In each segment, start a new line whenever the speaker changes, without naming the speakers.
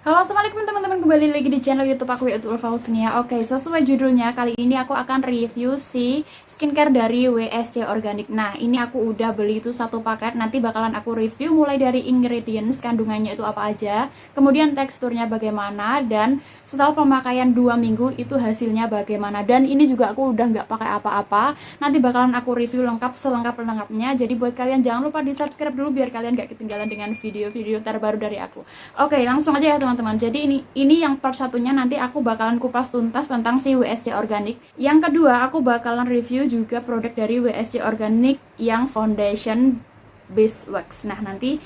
Halo, assalamualaikum teman-teman, kembali lagi di channel YouTube aku yaitu Ulfa Husnia. Oke, sesuai judulnya, kali ini aku akan review si skincare dari WSC Organic. Nah, ini aku udah beli itu satu paket. Nanti bakalan aku review mulai dari ingredients, kandungannya itu apa aja, kemudian teksturnya bagaimana, dan setelah pemakaian 2 minggu itu hasilnya bagaimana. Dan ini juga aku udah nggak pakai apa-apa. Nanti bakalan aku review lengkap selengkap-lengkapnya. Jadi buat kalian jangan lupa di subscribe dulu biar kalian gak ketinggalan dengan video-video terbaru dari aku. Oke, langsung aja ya teman-teman. Jadi ini yang part satunya, nanti aku bakalan kupas tuntas tentang si WSC Organic. Yang kedua, aku bakalan review juga produk dari WSC Organic yang foundation base wax. Nah, nanti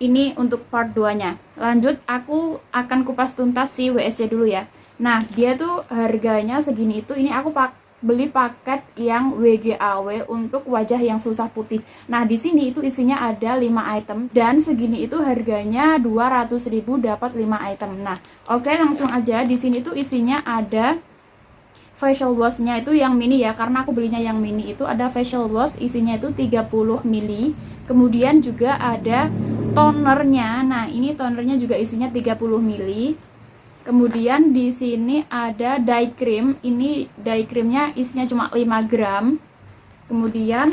ini untuk part 2-nya. Lanjut, aku akan kupas tuntas si WSC dulu ya. Nah, dia tuh harganya segini itu, ini aku beli paket yang WGAW untuk wajah yang susah putih. Nah, di sini itu isinya ada 5 item dan segini itu harganya 200.000 dapat 5 item. Nah, oke, langsung aja. Di sini tuh isinya ada facial wash-nya itu yang mini ya, karena aku belinya yang mini. Itu ada facial wash isinya itu 30 ml. Kemudian juga ada tonernya. Nah, ini tonernya juga isinya 30 ml. Kemudian di sini ada dye cream. Ini dye creamnya isinya cuma 5 gram. Kemudian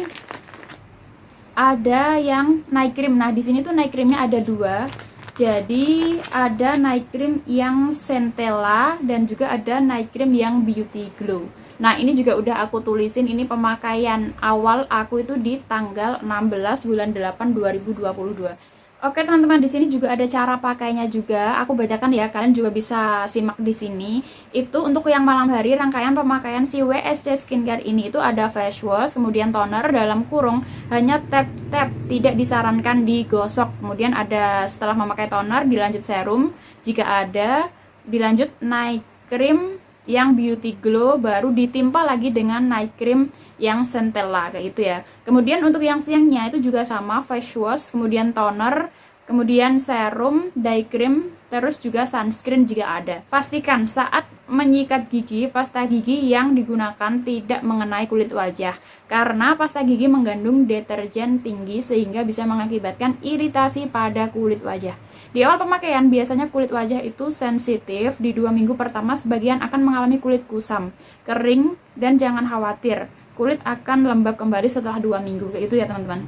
ada yang night cream. Nah, di sini tuh night creamnya ada 2. Jadi ada night cream yang Centella dan juga ada night cream yang Beauty Glow. Nah, ini juga udah aku tulisin, ini pemakaian awal aku itu di tanggal 16 bulan 8 2022. Oke teman-teman, di sini juga ada cara pakainya juga. Aku bacakan ya, kalian juga bisa simak di sini. Itu untuk yang malam hari, rangkaian pemakaian si WSC Skincare ini itu ada face wash, kemudian toner dalam kurung hanya tap-tap, tidak disarankan digosok. Kemudian ada setelah memakai toner dilanjut serum, jika ada dilanjut night cream yang Beauty Glow, baru ditimpa lagi dengan night cream yang Centella kayak gitu ya. Kemudian untuk yang siangnya itu juga sama, face wash, kemudian toner, kemudian serum, dye cream, terus juga sunscreen jika ada. Pastikan saat menyikat gigi, pasta gigi yang digunakan tidak mengenai kulit wajah, karena pasta gigi mengandung deterjen tinggi sehingga bisa mengakibatkan iritasi pada kulit wajah. Di awal pemakaian biasanya kulit wajah itu sensitif. Di 2 minggu pertama sebagian akan mengalami kulit kusam, kering, dan jangan khawatir, kulit akan lembab kembali setelah 2 minggu kayak itu ya teman-teman.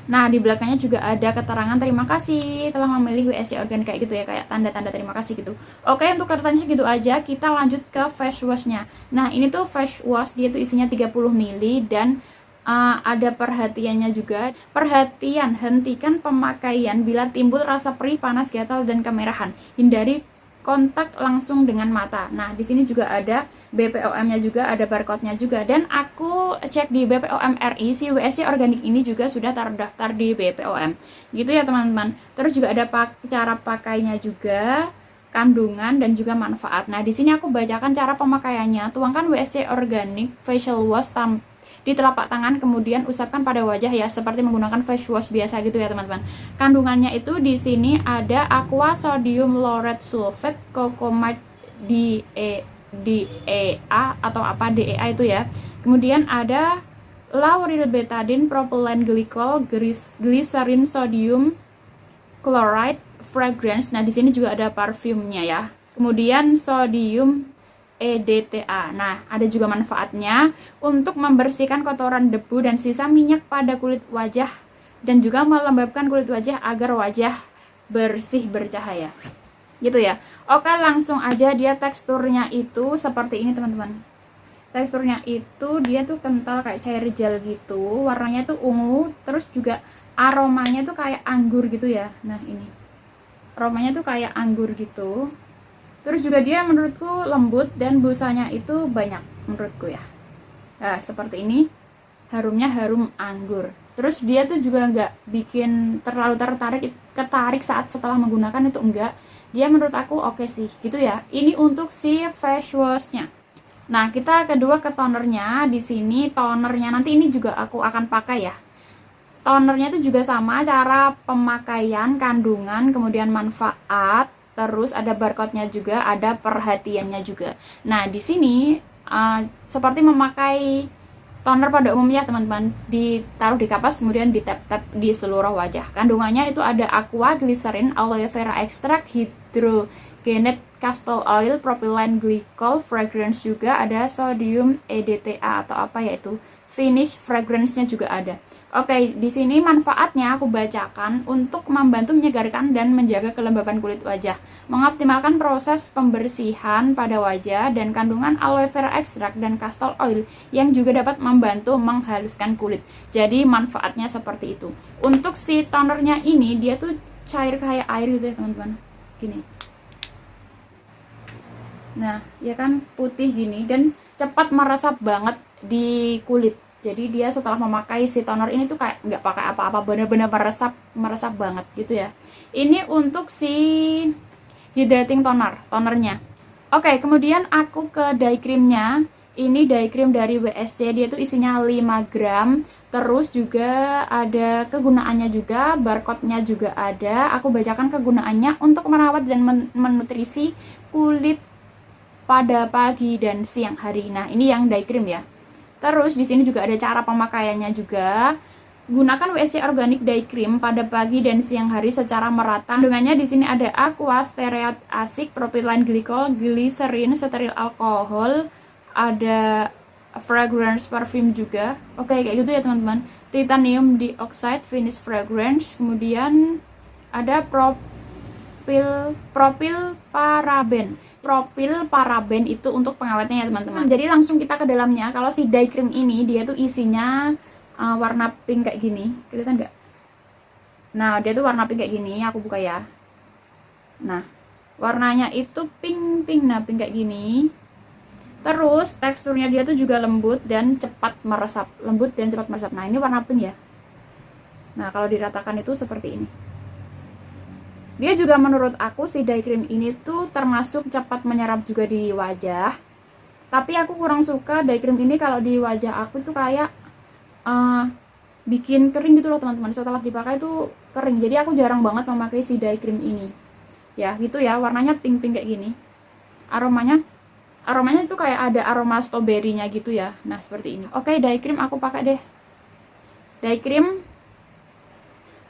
Nah, di belakangnya juga ada keterangan terima kasih telah memilih WSC Organic kayak gitu ya, kayak tanda-tanda terima kasih gitu. Oke, untuk katanya gitu aja, kita lanjut ke face wash-nya. Nah, ini tuh face wash, dia tuh isinya 30 ml dan ada perhatiannya juga. Perhatian, hentikan pemakaian bila timbul rasa perih, panas, gatal, dan kemerahan. Hindari kontak langsung dengan mata. Nah, di sini juga ada BPOM-nya juga, ada barcode-nya juga. Dan aku cek di BPOM RI, si WSC Organic ini juga sudah terdaftar di BPOM. Gitu ya, teman-teman. Terus juga ada cara pakainya juga, kandungan dan juga manfaat. Nah, di sini aku bacakan cara pemakaiannya. Tuangkan WSC Organic Facial Wash di telapak tangan, kemudian usapkan pada wajah ya, seperti menggunakan face wash biasa gitu ya teman-teman. Kandungannya itu di sini ada aqua sodium lauryl sulfate, cocamide DEA atau apa DEA itu ya. Kemudian ada lauryl betadine, propylene glycol, glycerin sodium chloride, fragrance. Nah, di sini juga ada parfumnya ya. Kemudian sodium EDTA. Nah, ada juga manfaatnya untuk membersihkan kotoran, debu, dan sisa minyak pada kulit wajah dan juga melembabkan kulit wajah agar wajah bersih bercahaya. Gitu ya. Oke, langsung aja. Dia teksturnya itu seperti ini, teman-teman. Teksturnya itu dia tuh kental kayak cair gel gitu. Warnanya tuh ungu, terus juga aromanya tuh kayak anggur gitu ya. Nah, ini. Aromanya tuh kayak anggur gitu. Terus juga dia menurutku lembut dan busanya itu banyak menurutku ya. Nah, seperti ini. Harumnya harum anggur. Terus dia tuh juga nggak bikin terlalu ketarik saat setelah menggunakan, itu enggak. Dia menurut aku oke sih gitu ya. Ini untuk si face wash-nya. Nah, kita kedua ke tonernya. Di sini tonernya nanti ini juga aku akan pakai ya. Tonernya itu juga sama, cara pemakaian, kandungan, kemudian manfaat. Terus ada barcode-nya juga, ada perhatiannya juga. Nah, di sini seperti memakai toner pada umumnya teman-teman, ditaruh di kapas kemudian ditap-tap di seluruh wajah. Kandungannya itu ada aqua, glycerin, aloe vera extract, hydrogenated castor oil, propylene glycol, fragrance juga ada, sodium EDTA atau apa yaitu finish fragrance-nya juga ada. Oke, di sini manfaatnya aku bacakan untuk membantu menyegarkan dan menjaga kelembapan kulit wajah, mengoptimalkan proses pembersihan pada wajah, dan kandungan aloe vera extract dan castor oil yang juga dapat membantu menghaluskan kulit. Jadi manfaatnya seperti itu. Untuk si tonernya ini dia tuh cair kayak air gitu ya teman-teman. Gini. Nah, ya kan putih gini dan cepat meresap banget di kulit. Jadi dia setelah memakai si toner ini tuh kayak nggak pakai apa-apa, benar-benar meresap banget gitu ya. Ini untuk si hydrating tonernya. Oke, kemudian aku ke dye creamnya. Ini dye cream dari WSC, dia tuh isinya 5 gram. Terus juga ada kegunaannya juga, barcode-nya juga ada. Aku bacakan kegunaannya untuk merawat dan menutrisi kulit pada pagi dan siang hari. Nah, ini yang dye cream ya. Terus di sini juga ada cara pemakaiannya juga. Gunakan WSC Organic Dye Cream pada pagi dan siang hari secara merata. Kandungannya di sini ada aqua, stearat asik, propylene glycol, glycerin, steril alkohol, ada fragrance parfum juga. Oke, kayak gitu ya teman-teman. Titanium dioxide finish fragrance, kemudian ada propil paraben. Propil paraben itu untuk pengawetnya ya teman-teman. Jadi langsung kita ke dalamnya. Kalau si dye cream ini dia tuh isinya warna pink kayak gini, kelihatan nggak? Nah, dia tuh warna pink kayak gini. Aku buka ya. Nah, warnanya itu pink, nah pink kayak gini. Terus teksturnya dia tuh juga lembut dan cepat meresap. Nah, ini warna pink ya. Nah, kalau diratakan itu seperti ini. Dia juga menurut aku si dye cream ini tuh termasuk cepat menyerap juga di wajah. Tapi aku kurang suka dye cream ini kalau di wajah aku tuh kayak bikin kering gitu loh teman-teman. Setelah dipakai tuh kering. Jadi aku jarang banget memakai si dye cream ini. Ya gitu ya, warnanya pink-pink kayak gini. Aromanya itu kayak ada aroma strawberry-nya gitu ya. Nah, seperti ini. Oke, dye cream aku pakai deh. Dye cream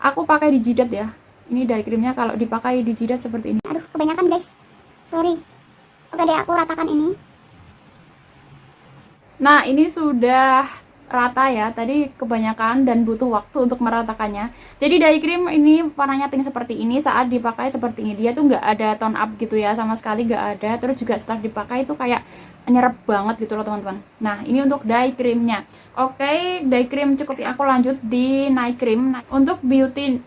aku pakai di jidat ya. Ini dye creamnya kalau dipakai di jidat seperti ini.
Aduh, kebanyakan guys. Sorry. Oke deh, aku ratakan ini.
Nah, ini sudah rata ya. Tadi kebanyakan dan butuh waktu untuk meratakannya. Jadi dye cream ini warnanya pink seperti ini. Saat dipakai seperti ini, dia tuh nggak ada tone up gitu ya, sama sekali nggak ada. Terus juga setelah dipakai itu kayak nyerap banget gitu loh teman-teman. Nah, ini untuk dye creamnya. Oke, dye cream cukup ya. Aku lanjut di night cream. Untuk beauty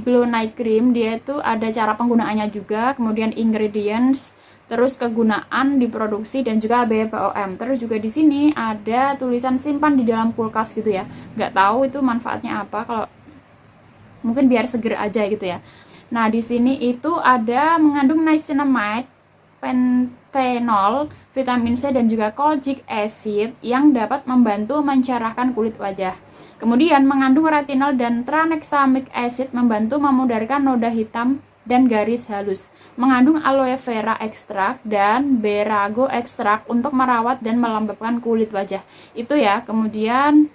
glow night cream, dia itu ada cara penggunaannya juga, kemudian ingredients, terus kegunaan diproduksi dan juga BPOM. Terus juga di sini ada tulisan simpan di dalam kulkas gitu ya. Nggak tahu itu manfaatnya apa, kalau mungkin biar seger aja gitu ya. Nah, di sini itu ada mengandung niacinamide, pentenol, vitamin C dan juga kojic acid yang dapat membantu mencerahkan kulit wajah. Kemudian mengandung retinol dan tranexamic acid membantu memudarkan noda hitam dan garis halus. Mengandung aloe vera extract dan berago extract untuk merawat dan melembabkan kulit wajah. Itu ya. Kemudian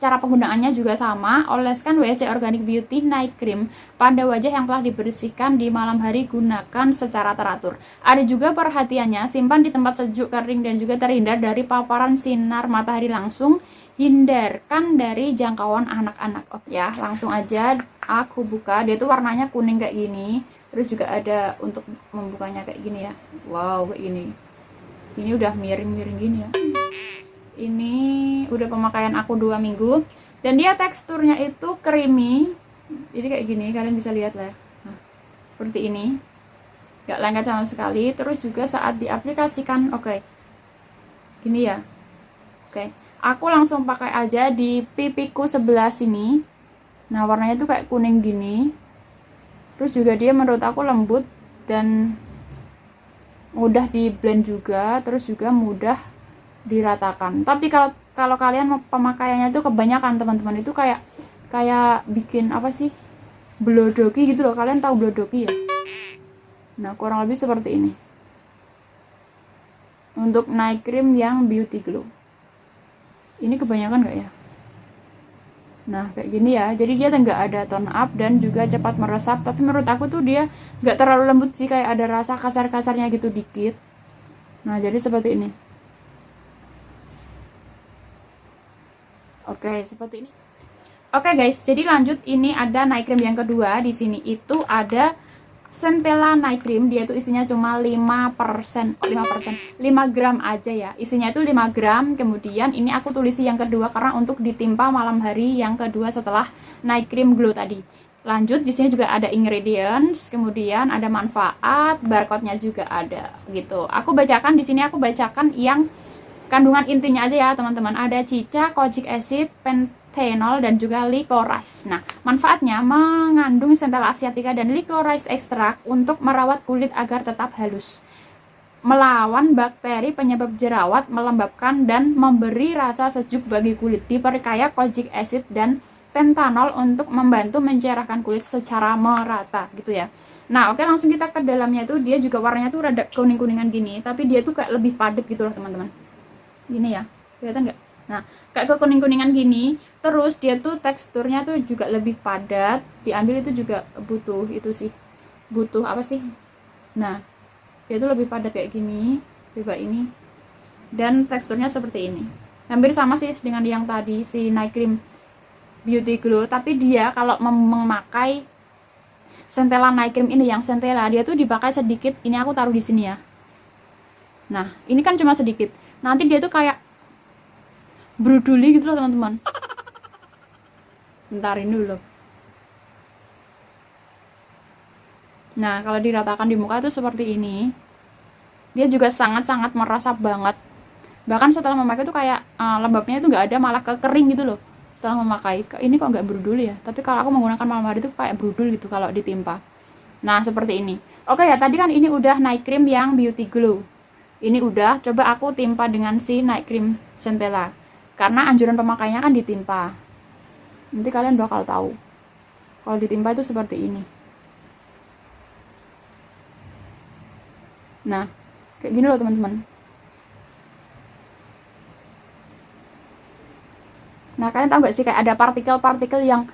cara penggunaannya juga sama. Oleskan WSC Organic Beauty Night Cream pada wajah yang telah dibersihkan di malam hari, gunakan secara teratur. Ada juga perhatiannya, simpan di tempat sejuk, kering dan juga terhindar dari paparan sinar matahari langsung. Hindarkan dari jangkauan anak-anak. Oh ya, langsung aja aku buka. Dia tuh warnanya kuning kayak gini. Terus juga ada untuk membukanya kayak gini ya. Wow, kayak gini. Ini udah miring-miring gini ya. Ini udah pemakaian aku 2 minggu dan dia teksturnya itu creamy, jadi kayak gini, kalian bisa lihat lah. Nah, seperti ini, gak lengket sama sekali. Terus juga saat diaplikasikan, oke, gini ya. Oke, aku langsung pakai aja di pipiku sebelah sini. Nah, warnanya tuh kayak kuning gini. Terus juga dia menurut aku lembut dan mudah di blend juga, terus juga mudah diratakan. Tapi kalau kalian pemakaiannya itu kebanyakan teman-teman, itu kayak bikin apa sih, blodoki gitu loh. Kalian tahu blodoki ya? Nah, kurang lebih seperti ini untuk night cream yang beauty glow. Ini kebanyakan nggak ya? Nah kayak gini ya, jadi dia nggak ada tone up dan juga cepat meresap, tapi menurut aku tuh dia nggak terlalu lembut sih, kayak ada rasa kasar-kasarnya gitu dikit. Nah jadi seperti ini. Oke, seperti ini. Oke guys, jadi lanjut, ini ada night cream yang kedua. Di sini itu ada Centella Night Cream. Dia tuh isinya cuma 5%, 5 gram aja ya. Isinya itu 5 gram. Kemudian ini aku tulisi yang kedua karena untuk ditimpa malam hari yang kedua setelah Night Cream Glow tadi. Lanjut, di sini juga ada ingredients, kemudian ada manfaat, barcode-nya juga ada gitu. Aku bacakan di sini, aku bacakan yang kandungan intinya aja ya teman-teman. Ada cica, kojic acid, pentanol dan juga licorice. Nah, manfaatnya mengandung Centella asiatica dan licorice extract untuk merawat kulit agar tetap halus, melawan bakteri penyebab jerawat, melembabkan dan memberi rasa sejuk bagi kulit. Diperkaya kojic acid dan pentanol untuk membantu mencerahkan kulit secara merata gitu ya. Nah, oke, langsung kita ke dalamnya. Itu dia juga warnanya tuh rada kuning-kuningan gini, tapi dia tuh kayak lebih padat gitu loh teman-teman. Gini ya, kelihatan nggak? Nah, kayak ke kuning-kuningan gini. Terus dia tuh teksturnya tuh juga lebih padat. Diambil itu juga butuh itu sih, butuh apa sih? Nah, dia tuh lebih padat kayak gini, coba ini. Dan teksturnya seperti ini. Hampir sama sih dengan yang tadi si Night Cream Beauty Glow, tapi dia kalau memakai Centella Night Cream ini, yang Centella dia tuh dipakai sedikit. Ini aku taruh di sini ya. Nah, ini kan cuma sedikit. Nanti dia tuh kayak bruduli gitu loh teman-teman. Bentar ini dulu. Nah, kalau diratakan di muka itu seperti ini. Dia juga sangat-sangat meresap banget. Bahkan setelah memakai tuh kayak lembabnya itu nggak ada, malah kekering gitu loh setelah memakai. Ini kok nggak bruduli ya, tapi kalau aku menggunakan malam hari itu kayak brudul gitu kalau ditimpa. Nah, seperti ini. Oke ya, tadi kan ini udah night cream yang Beauty Glow. Ini udah, coba aku timpa dengan si Night Cream Centella. Karena anjuran pemakaiannya kan ditimpa. Nanti kalian bakal tahu. Kalau ditimpa itu seperti ini. Nah, kayak gini loh teman-teman. Nah, kalian tahu gak sih kayak ada partikel-partikel yang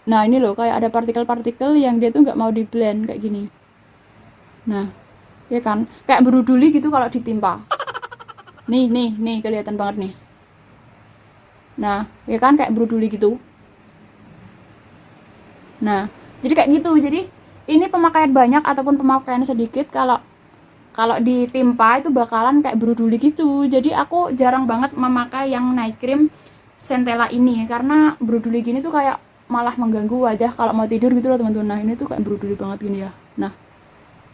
nah ini loh, kayak ada partikel-partikel yang dia tuh nggak mau di blend kayak gini. Nah, ya kan, kayak beruduli gitu kalau ditimpa. Nih kelihatan banget nih. Nah, ya kan kayak beruduli gitu. Nah, jadi kayak gitu. Jadi ini pemakaian banyak ataupun pemakaian sedikit, kalau ditimpa itu bakalan kayak beruduli gitu. Jadi aku jarang banget memakai yang night cream Centella ini karena beruduli gini tuh kayak malah mengganggu wajah kalau mau tidur gitu loh teman-teman. Nah, ini tuh kayak beruduli banget gini ya. Nah,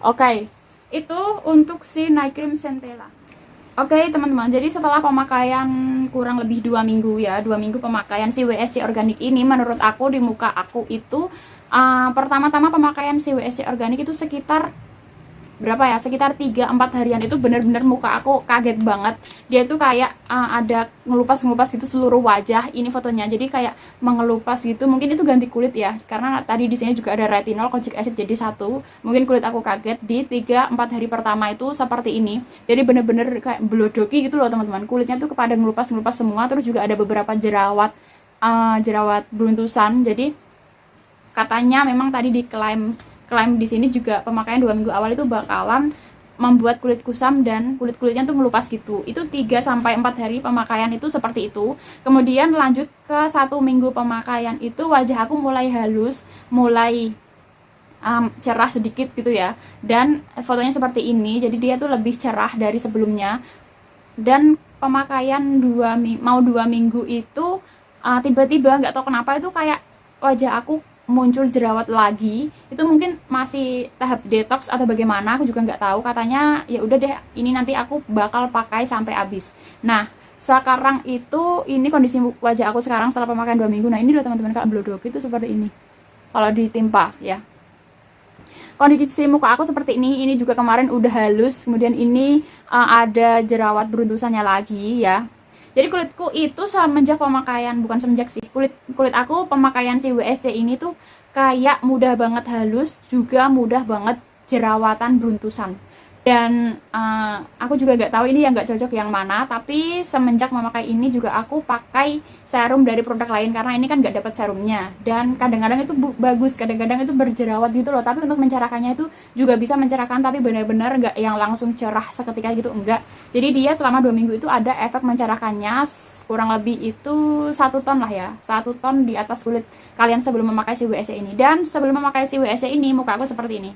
oke. Itu untuk si night cream Centella. Oke teman-teman, jadi setelah pemakaian kurang lebih 2 minggu ya, 2 minggu pemakaian si WSC Organik ini, menurut aku di muka aku itu pertama-tama pemakaian si WSC Organik itu sekitar berapa ya, sekitar 3-4 harian itu bener-bener muka aku kaget banget. Dia tuh kayak ada ngelupas-ngelupas gitu seluruh wajah. Ini fotonya, jadi kayak mengelupas gitu. Mungkin itu ganti kulit ya, karena tadi di sini juga ada retinol, kojic acid jadi satu. Mungkin kulit aku kaget di 3-4 hari pertama itu seperti ini. Jadi bener-bener kayak blodoki gitu loh teman-teman. Kulitnya tuh kepada ngelupas-ngelupas semua. Terus juga ada beberapa jerawat, jerawat beruntusan. Jadi katanya memang tadi diklaim di sini juga pemakaian 2 minggu awal itu bakalan membuat kulit kusam dan kulit-kulitnya tuh ngelupas gitu. Itu 3-4 hari pemakaian itu seperti itu. Kemudian lanjut ke 1 minggu pemakaian itu wajah aku mulai halus, mulai cerah sedikit gitu ya. Dan fotonya seperti ini. Jadi dia tuh lebih cerah dari sebelumnya. Dan pemakaian 2 minggu itu tiba-tiba nggak tahu kenapa itu kayak wajah aku muncul jerawat lagi. Itu mungkin masih tahap detox atau bagaimana, aku juga nggak tahu. Katanya ya udah deh, ini nanti aku bakal pakai sampai habis. Nah, sekarang itu ini kondisi wajah aku sekarang setelah pemakaian 2 minggu. Nah, ini loh teman-teman, kalau blodok itu seperti ini kalau ditimpa ya. Kondisi muka aku seperti ini juga kemarin udah halus. Kemudian ini ada jerawat beruntusannya lagi ya. Jadi kulitku itu semenjak pemakaian, bukan semenjak sih, kulit aku pemakaian si WSC ini tuh kayak mudah banget halus, juga mudah banget jerawatan beruntusan. Dan aku juga nggak tahu ini yang nggak cocok yang mana, tapi semenjak memakai ini juga aku pakai serum dari produk lain karena ini kan nggak dapat serumnya, dan kadang-kadang itu bagus, kadang-kadang itu berjerawat gitu loh, tapi untuk mencerahkannya itu juga bisa mencerahkan, tapi benar-benar nggak yang langsung cerah seketika gitu, enggak. Jadi dia selama 2 minggu itu ada efek mencerahkannya, kurang lebih itu 1 ton lah ya, 1 ton di atas kulit kalian sebelum memakai si WSC ini. Dan sebelum memakai si WSC ini muka aku seperti ini.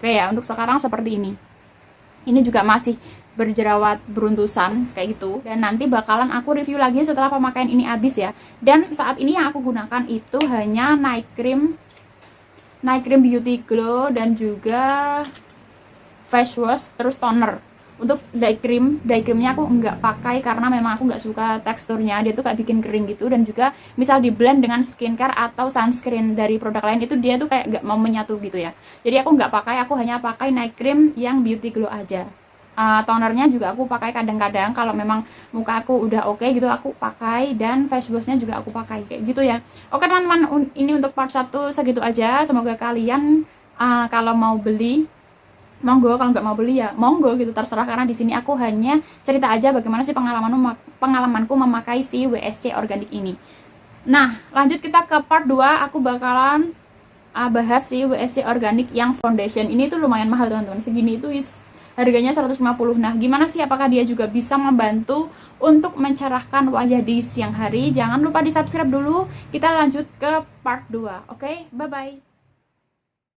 Oke ya, untuk sekarang seperti ini juga masih berjerawat beruntusan kayak gitu, dan nanti bakalan aku review lagi setelah pemakaian ini habis ya. Dan saat ini yang aku gunakan itu hanya night cream beauty glow dan juga face wash terus toner. Untuk day creamnya aku nggak pakai karena memang aku nggak suka teksturnya, dia tuh kayak bikin kering gitu, dan juga misal di blend dengan skincare atau sunscreen dari produk lain itu dia tuh kayak nggak mau menyatu gitu ya. Jadi aku nggak pakai, aku hanya pakai night cream yang beauty glow aja. Tonernya juga aku pakai kadang-kadang kalau memang muka aku udah oke gitu aku pakai, dan face washnya juga aku pakai kayak gitu ya. Oke teman-teman, ini untuk part 1 segitu aja. Semoga kalian kalau mau beli monggo, kalau nggak mau beli ya monggo gitu, terserah, karena di sini aku hanya cerita aja bagaimana sih pengalamanku memakai si WSC organik ini. Nah, lanjut kita ke part 2, aku bakalan bahas si WSC organik yang foundation. Ini tuh lumayan mahal teman-teman, segini itu harganya 150. Nah, gimana sih, apakah dia juga bisa membantu untuk mencerahkan wajah di siang hari? Jangan lupa di subscribe dulu, kita lanjut ke part 2. Oke, bye-bye.